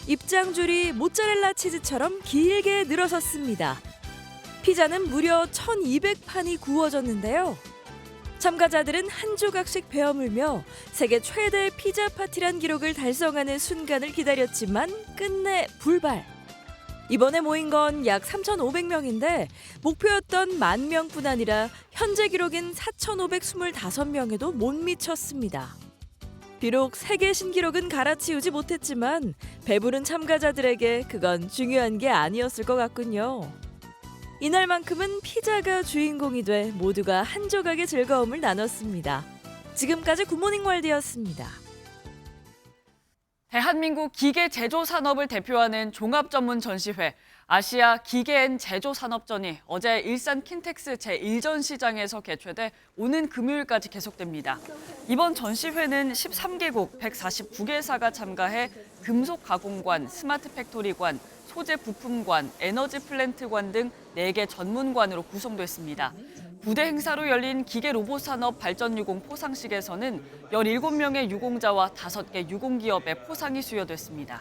[SPEAKER 2] 입장줄이 모짜렐라 치즈처럼 길게 늘어섰습니다. 피자는 무려 1,200판이 구워졌는데요. 참가자들은 한 조각씩 베어물며 세계 최대 피자 파티란 기록을 달성하는 순간을 기다렸지만 끝내 불발. 이번에 모인 건 약 3,500명인데 목표였던 10,000명뿐 아니라 현재 기록인 4,525명에도 못 미쳤습니다. 비록 세계 신기록은 갈아치우지 못했지만 배부른 참가자들에게 그건 중요한 게 아니었을 것 같군요. 이날만큼은 피자가 주인공이 돼 모두가 한 조각의 즐거움을 나눴습니다. 지금까지 굿모닝 월드였습니다. 대한민국 기계 제조 산업을 대표하는 종합 전문 전시회 아시아 기계앤 제조 산업전이 어제 일산 킨텍스 제1전 시장에서 개최돼 오는 금요일까지 계속됩니다. 이번 전시회는 13개국 149개사가 참가해 금속 가공관, 스마트 팩토리관, 소재 부품관, 에너지 플랜트관 등 4개 전문관으로 구성됐습니다. 부대 행사로 열린 기계 로봇 산업 발전 유공 포상식에서는 17명의 유공자와 5개 유공기업의 포상이 수여됐습니다.